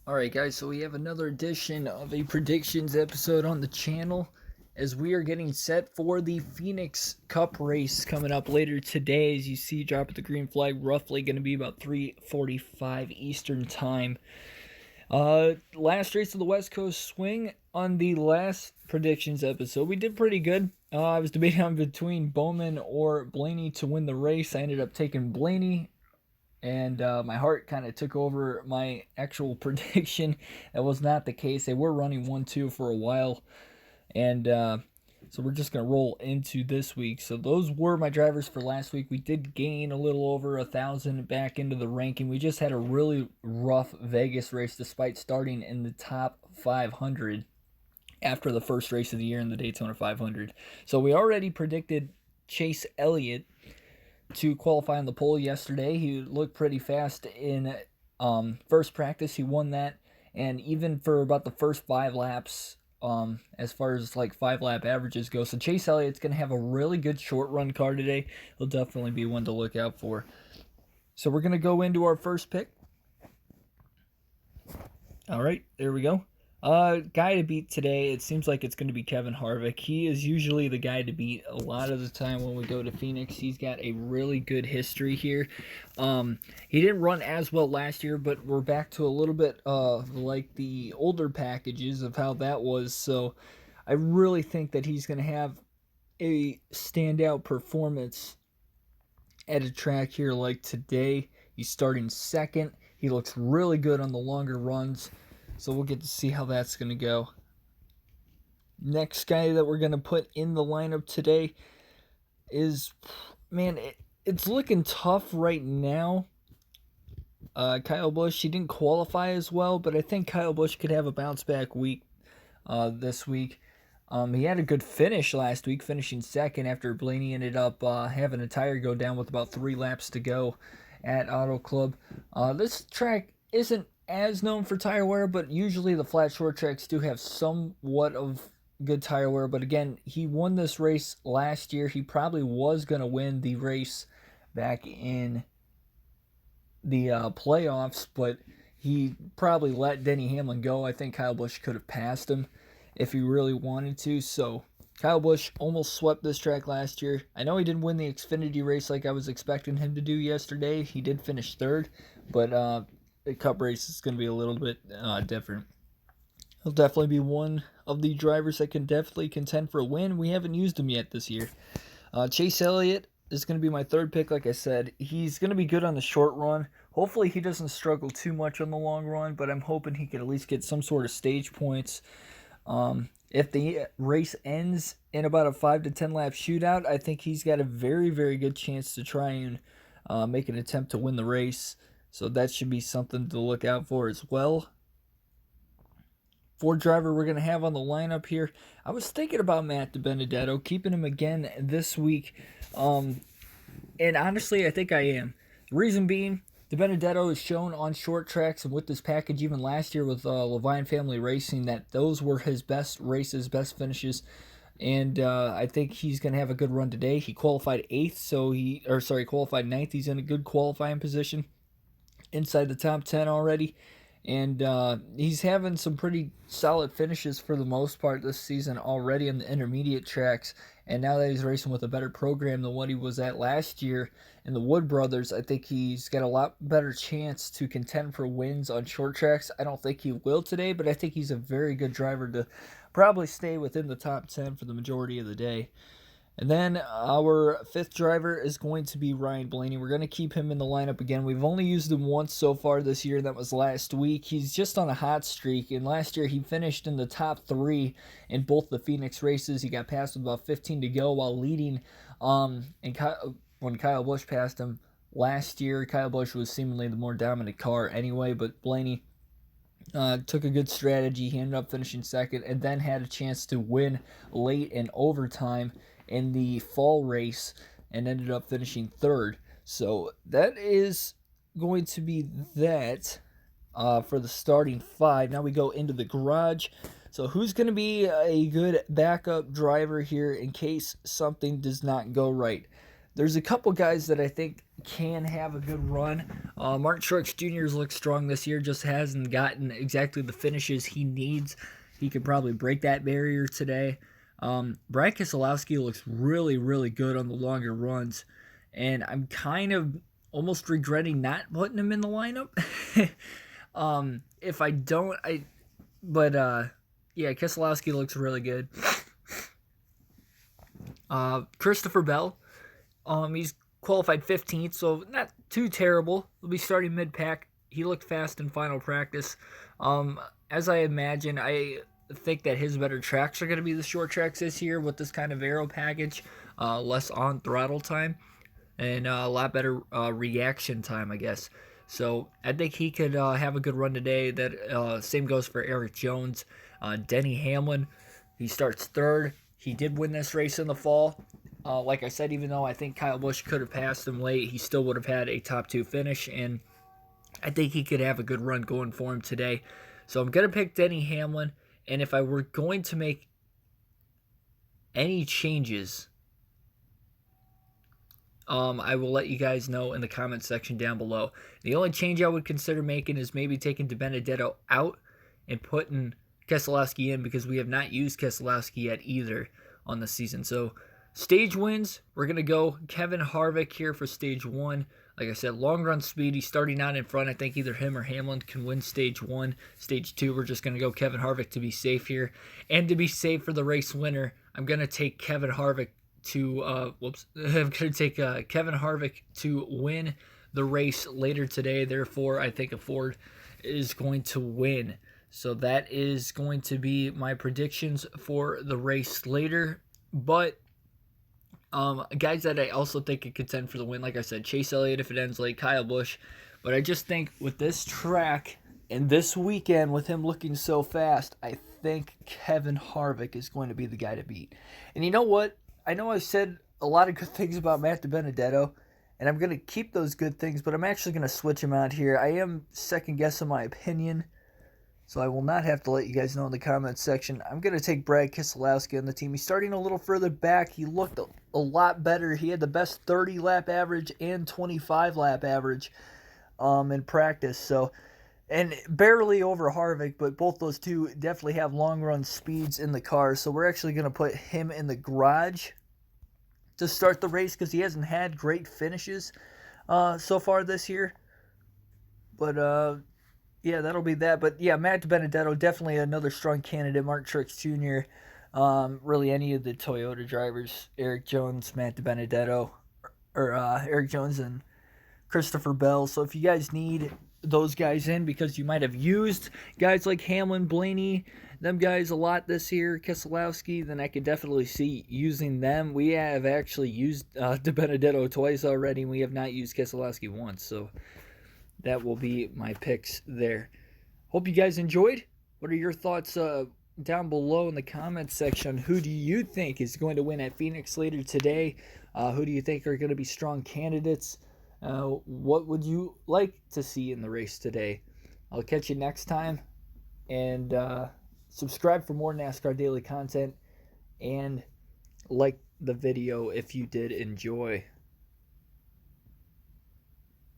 Alright guys, so we have another edition of a predictions episode on the channel as we are getting set for the Phoenix Cup race coming up later today. As you see, drop of the green flag, roughly going to be about 3:45 Eastern time. Last race of the West Coast swing on the last predictions episode. We did pretty good. I was debating on between Bowman or Blaney to win the race. I ended up taking Blaney, and my heart kind of took over my actual prediction. That was not the case. They were running 1-2 for a while, and so we're just going to roll into this week. So those were my drivers for last week. We did gain a little over 1,000 back into the ranking. We just had a really rough Vegas race despite starting in the top 500 after the first race of the year in the Daytona 500. So we already predicted Chase Elliott to qualify on the pole yesterday. He looked pretty fast in first practice. He won that, and even for about the first 5 laps, as far as like 5 lap averages go. So Chase Elliott's going to have a really good short run car today. He'll definitely be one to look out for. So we're going to go into our first pick. All right, there we go. Guy to beat today, it seems like it's going to be Kevin Harvick. He is usually the guy to beat a lot of the time when we go to Phoenix. He's got a really good history here. He didn't run as well last year, but we're back to a little bit like the older packages of how that was. So I really think that he's going to have a standout performance at a track here like today. He's starting second. He looks really good on the longer runs. So we'll get to see how that's going to go. Next guy that we're going to put in the lineup today is, man, it's looking tough right now. Kyle Busch, he didn't qualify as well, but I think Kyle Busch could have a bounce back week this week. He had a good finish last week, finishing second after Blaney ended up having a tire go down with about 3 laps to go at Auto Club. This track isn't as known for tire wear, but usually the flat short tracks do have somewhat of good tire wear. But again, he won this race last year. He probably was going to win the race back in the playoffs, but he probably let Denny Hamlin go. I think Kyle Busch could have passed him if he really wanted to. So Kyle Busch almost swept this track last year. I know he didn't win the Xfinity race like I was expecting him to do yesterday. He did finish third, but the Cup race is going to be a little bit different. He'll definitely be one of the drivers that can definitely contend for a win. We haven't used him yet this year. Chase Elliott is going to be my third pick. Like I said, he's going to be good on the short run. Hopefully he doesn't struggle too much on the long run, but I'm hoping he can at least get some sort of stage points. If the race ends in about a 5 to 10 lap shootout, I think he's got a very, very good chance to try and make an attempt to win the race. So that should be something to look out for as well. Fourth driver we're going to have on the lineup here. I was thinking about Matt DiBenedetto, keeping him again this week. And honestly, I think I am. The reason being, DiBenedetto is shown on short tracks and with this package even last year with Levine Family Racing that those were his best races, best finishes. And I think he's going to have a good run today. He qualified 8th, qualified 9th. He's in a good qualifying position inside the top 10 already, and he's having some pretty solid finishes for the most part this season already in the intermediate tracks. And now that he's racing with a better program than what he was at last year in the Wood Brothers, I think he's got a lot better chance to contend for wins on short tracks. I don't think he will today, but I think he's a very good driver to probably stay within the top 10 for the majority of the day. And then our fifth driver is going to be Ryan Blaney. We're going to keep him in the lineup again. We've only used him once so far this year. That was last week. He's just on a hot streak. And last year he finished in the top 3 in both the Phoenix races. He got passed with about 15 to go while leading. When Kyle Busch passed him last year, Kyle Busch was seemingly the more dominant car anyway. But Blaney took a good strategy. He ended up finishing second and then had a chance to win late in overtime in the fall race and ended up finishing third. So that is going to be that for the starting 5. Now we go into the garage. So who's going to be a good backup driver here in case something does not go right? There's a couple guys that I think can have a good run. Martin Truex Jr.'s looked strong this year, just hasn't gotten exactly the finishes he needs. He could probably break that barrier today. Brad Keselowski looks really, really good on the longer runs, and I'm kind of almost regretting not putting him in the lineup. If I don't, yeah, Keselowski looks really good. Christopher Bell, he's qualified 15th, so not too terrible. He'll be starting mid-pack. He looked fast in final practice. As I imagine, I think that his better tracks are going to be the short tracks this year with this kind of aero package, less on throttle time, and a lot better reaction time, I guess. So I think he could have a good run today. That same goes for Eric Jones. Denny Hamlin, he starts third. He did win this race in the fall. Like I said, even though I think Kyle Busch could have passed him late, he still would have had a top 2 finish, and I think he could have a good run going for him today. So I'm going to pick Denny Hamlin, and if I were going to make any changes, I will let you guys know in the comment section down below. The only change I would consider making is maybe taking DiBenedetto out and putting Keselowski in, because we have not used Keselowski yet either on the season. So stage wins, we're going to go Kevin Harvick here for stage 1. Like I said, long run speed, he's starting out in front. I think either him or Hamlin can win stage 1. Stage 2, we're just going to go Kevin Harvick to be safe here. And to be safe for the race winner, I'm going to take Kevin Harvick to I'm going to take Kevin Harvick to win the race later today. Therefore, I think a Ford is going to win. So that is going to be my predictions for the race later. But guys that I also think could contend for the win, like I said, Chase Elliott if it ends late, Kyle Busch. But I just think with this track and this weekend, with him looking so fast, I think Kevin Harvick is going to be the guy to beat. And you know what? I know I said a lot of good things about Matt DiBenedetto, and I'm going to keep those good things, but I'm actually going to switch him out here. I am second-guessing my opinion, so I will not have to let you guys know in the comments section. I'm going to take Brad Keselowski on the team. He's starting a little further back. He looked a lot better. He had the best 30-lap average and 25-lap average in practice. So, and barely over Harvick, but both those two definitely have long-run speeds in the car. So we're actually going to put him in the garage to start the race because he hasn't had great finishes so far this year. But, yeah, that'll be that. But, yeah, Matt DiBenedetto, definitely another strong candidate. Mark Truex Jr., really any of the Toyota drivers, Eric Jones, Matt DiBenedetto, or Eric Jones and Christopher Bell. So if you guys need those guys in because you might have used guys like Hamlin, Blaney, them guys a lot this year, Keselowski, then I could definitely see using them. We have actually used DiBenedetto twice already, and we have not used Keselowski once. So that will be my picks there. Hope you guys enjoyed. What are your thoughts down below in the comments section? Who do you think is going to win at Phoenix later today? Who do you think are going to be strong candidates? What would you like to see in the race today? I'll catch you next time. And subscribe for more NASCAR daily content. And like the video if you did enjoy.